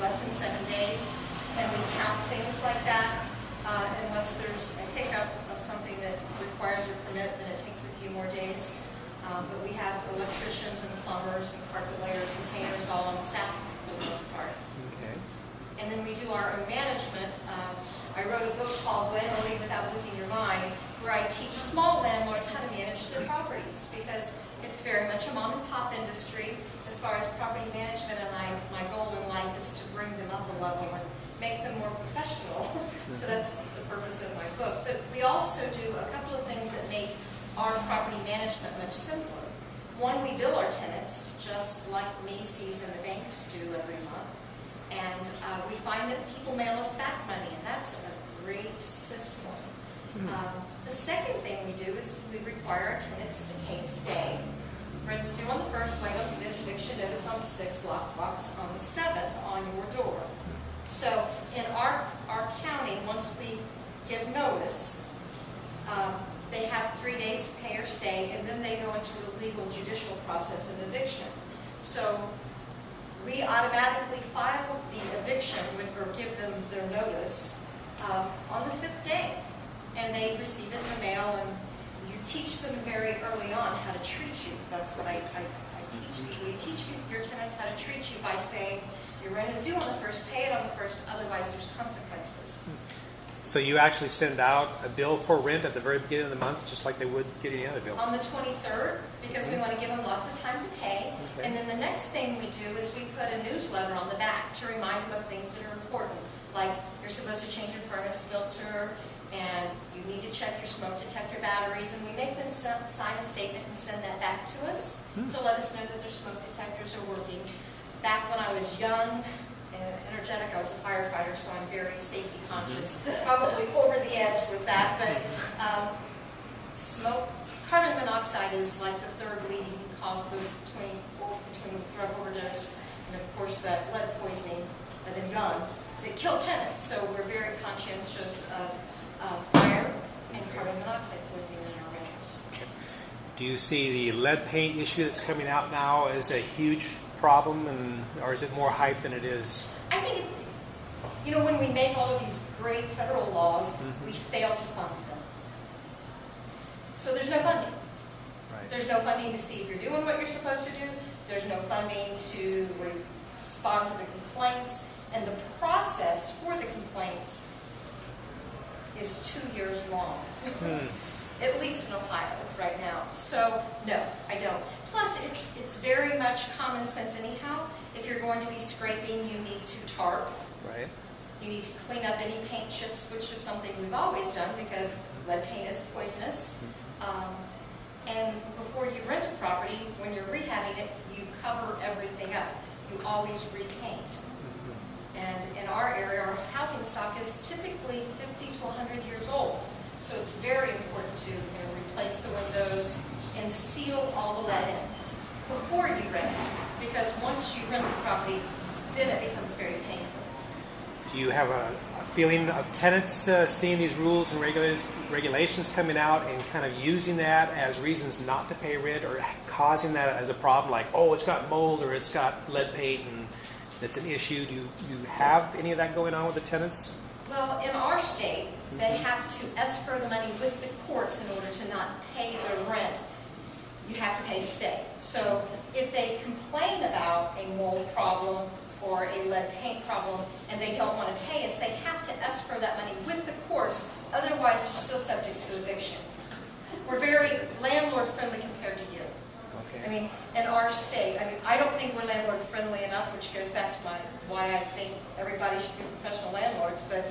less than 7 days, and we count things like that. Unless there's a hiccup of something that requires a permit, then it takes a few more days. But we have electricians and plumbers and carpet layers and painters all on staff for the most part. Okay. And then we do our own management. I wrote a book called Landlording Without Losing Your Mind, where I teach small landlords how to manage their properties, because it's very much a mom and pop industry as far as property management, and my goal in life is to bring them up a level and make them more professional. So that's the purpose of my book. But we also do a couple of things that make our property management much simpler. One, we bill our tenants just like Macy's and the banks do every month. And we find that people mail us back money, and that's a great system. The second thing we do is we require our tenants to pay to stay. Rent's due on the 1st, wait on the 5th, eviction notice on the 6th, lockbox on the 7th on your door. So in our county, once we give notice, they have 3 days to pay or stay, and then they go into the legal judicial process of eviction. So we automatically file the eviction or give them their notice on the 5th day, and they receive it in the mail. And you teach them very early on how to treat you. That's what I teach people. You teach your tenants how to treat you by saying, your rent is due on the 1st, pay it on the 1st, otherwise there's consequences. So you actually send out a bill for rent at the very beginning of the month, just like they would get any other bill? On the 23rd, because we want to give them lots of time to pay. Okay. And then the next thing we do is we put a newsletter on the back to remind them of things that are important. Like, you're supposed to change your furnace filter, and you need to check your smoke detector batteries, and we make them sign a statement and send that back to us to let us know that their smoke detectors are working. Back when I was young and energetic, I was a firefighter, so I'm very safety conscious, probably over the edge with that, but carbon monoxide is like the 3rd leading cause between drug overdose and of course the lead poisoning, as in guns, that kill tenants. So we're very conscientious of fire and carbon monoxide poisoning in our rentals. Do you see the lead paint issue that's coming out now as a huge problem, or is it more hype than it is? I think, when we make all of these great federal laws, we fail to fund them. So there's no funding. Right. There's no funding to see if you're doing what you're supposed to do. There's no funding to respond to the complaints. And the process for the complaints is 2 years long. At least in Ohio right now. So, no, I don't. Plus, it's very much common sense anyhow. If you're going to be scraping, you need to tarp. Right. You need to clean up any paint chips, which is something we've always done because lead paint is poisonous. And before you rent a property, when you're rehabbing it, you cover everything up. You always repaint. And in our area, our housing stock is typically 50 to 100 years old. So it's very important to replace the windows and seal all the lead in before you rent it. Because once you rent the property, then it becomes very painful. Do you have a feeling of tenants seeing these rules and regulations coming out and kind of using that as reasons not to pay rent, or causing that as a problem, like, oh, it's got mold or it's got lead paint and it's an issue? Do you have any of that going on with the tenants? Well, in our state, they have to escrow the money with the courts in order to not pay their rent. You have to pay to stay. So if they complain about a mold problem or a lead paint problem and they don't want to pay us, they have to escrow that money with the courts. Otherwise, they're still subject to eviction. We're very landlord-friendly compared to you. Okay. I mean, in our state, I don't think we're landlord-friendly enough, which goes back to why I think everybody should be professional landlords, but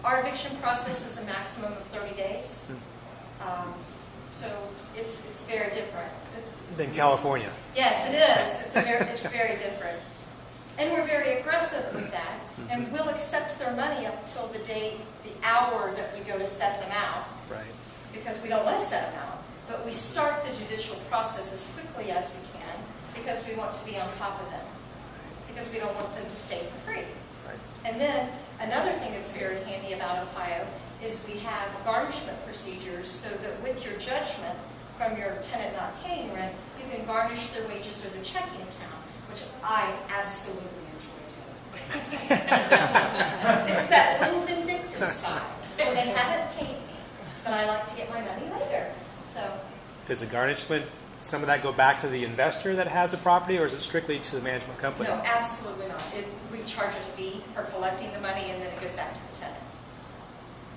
our eviction process is a maximum of 30 days. So it's very different. Than California. Yes, it is. It's very different. And we're very aggressive with that, and we'll accept their money up until the hour that we go to set them out. Right. Because we don't want to set them out. But we start the judicial process as quickly as we can because we want to be on top of them. Because we don't want them to stay for free. Right. And then another thing that's very handy about Ohio is we have garnishment procedures so that with your judgment from your tenant not paying rent, you can garnish their wages or their checking account, which I absolutely enjoy doing. It's that little vindictive side. Well, they haven't paid me, but I like to get my money later. So. Does the garnishment, some of that go back to the investor that has the property, or is it strictly to the management company? No, absolutely not. We charge a fee for collecting the money, and then it goes back to the tenant.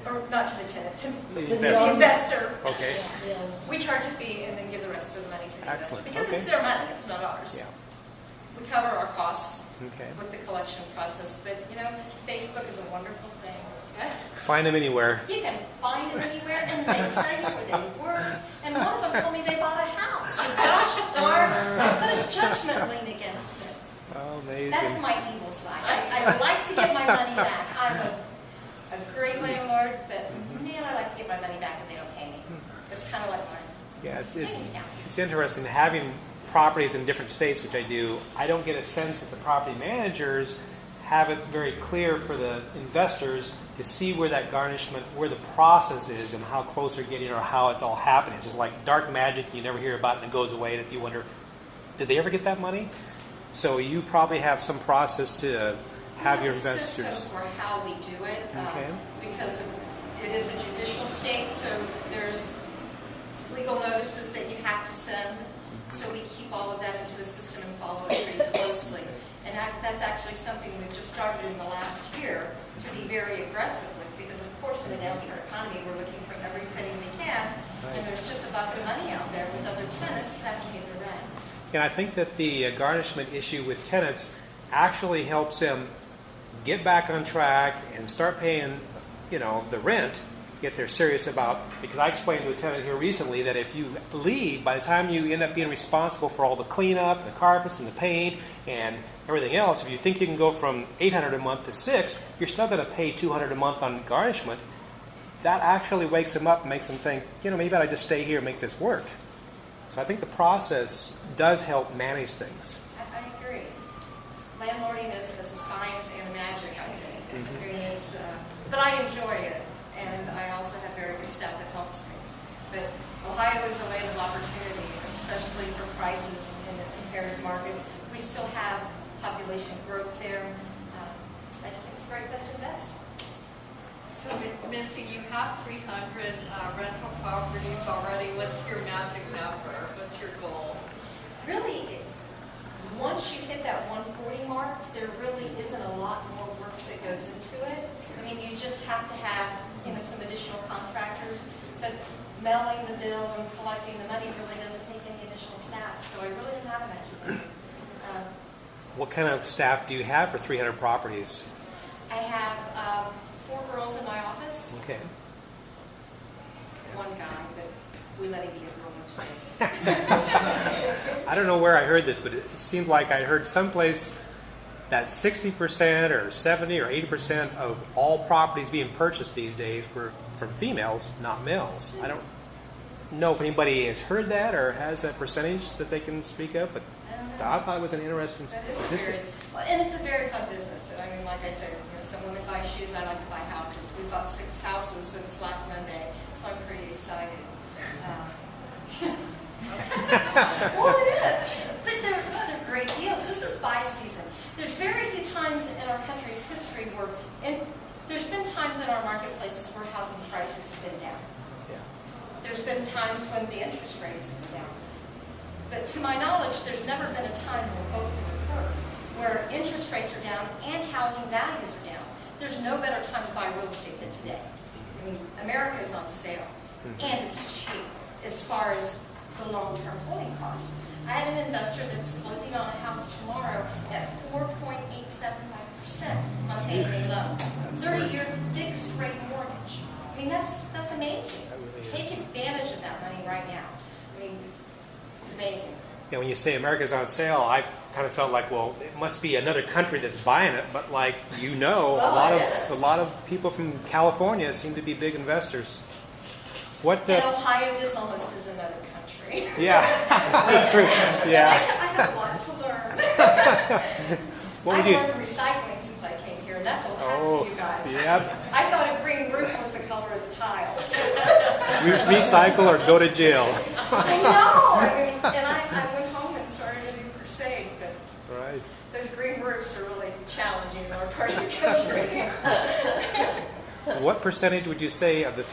Or not to the tenant, to the investor. Okay. Yeah. We charge a fee and then give the rest of the money to the investor. Excellent. Because Okay. it's their money, it's not ours. Yeah. We cover our costs Okay. with the collection process, but you know, Facebook is a wonderful thing. Find them anywhere. You can find them anywhere, and they tell you where they work. And one of them told me they bought a house. So gosh darn, I put a judgment lien against it. Oh, amazing. That's my evil side. I like to get my money back. I'm a great landlord, but man, I like to get my money back when they don't pay me. It's kind of like mine. Yeah, Savings account. it's interesting having properties in different states, which I do. I don't get a sense that the property managers have it very clear for the investors to see where that garnishment, where the process is and how close they're getting or how it's all happening. It's just like dark magic, you never hear about it and it goes away, and if you wonder, did they ever get that money? So you probably have some process to have your investors. System for how we do it, Okay. because it is a judicial state, so there's legal notices that you have to send. So we keep all of that into a system and follow it pretty closely. And that's actually something we've just started in the last year to be very aggressive with, because of course in a downturn economy we're looking for every penny we can, and there's just a bucket of money out there with other tenants that pay their rent. And I think that the garnishment issue with tenants actually helps them get back on track and start paying, the rent if they're serious about, because I explained to a tenant here recently that if you leave, by the time you end up being responsible for all the cleanup, the carpets and the paint and everything else, if you think you can go from $800 a month to $600, you're still going to pay $200 a month on garnishment. That actually wakes them up and makes them think, maybe I just stay here and make this work. So I think the process does help manage things. I agree. Landlording is a science and a magic, I think. I mean, but I enjoy it, and I also have very good staff that helps me. But Ohio is the land of opportunity, especially for prices in the comparative market. We still have population growth there. I just think it's a great place to invest. So, Missy, you have 300 rental properties already. What's your magic number? What's your goal? Really, once you hit that 140 mark, there really isn't a lot more work that goes into it. I mean, you just have to have, some additional contractors, but mailing the bill and collecting the money really doesn't take any additional staff, so I really don't have a magic number. What kind of staff do you have for 300 properties? I have 4 girls in my office, Okay. one guy, but we let him be a girl most days. I don't know where I heard this, but it seemed like I heard someplace that 60% or 70 or 80% of all properties being purchased these days were from females, not males. I don't know if anybody has heard that or has that percentage that they can speak of, but I thought it was an interesting That is statistic. and it's a very fun business. I mean, like I said, some women buy shoes, I like to buy houses. We've bought 6 houses since last Monday, so I'm pretty excited. Well, it is, but they're great deals. This is buy season. There's very few times in our country's history where, and there's been times in our marketplaces where housing prices have been down. Yeah. There's been times when the interest rate has been down. But to my knowledge, there's never been a time when both have occurred, where interest rates are down and housing values are down. There's no better time to buy real estate than today. I mean, America is on sale, and it's cheap as far as the long-term holding costs. I had an investor that's closing on a house tomorrow at 4.875% on a Fannie Mae loan. 30-year fixed rate mortgage. I mean, that's amazing. That really Take is. advantage of that money right now. I mean, it's amazing. Yeah, when you say America's on sale, I kind of felt like, well, it must be another country that's buying it. But like Well, a lot of people from California seem to be big investors. What? In Ohio, this almost is another country. Yeah, that's true. Yeah. I have a lot to learn. What would I've you? learned recycling since I came here, and that's old hat to you guys. Yep. I thought a green roof was the color of the tiles. Recycle or go to jail. I know. I mean, and I went home and started a new crusade, but Right. those green roofs are really challenging in our part of the country. What percentage would you say of the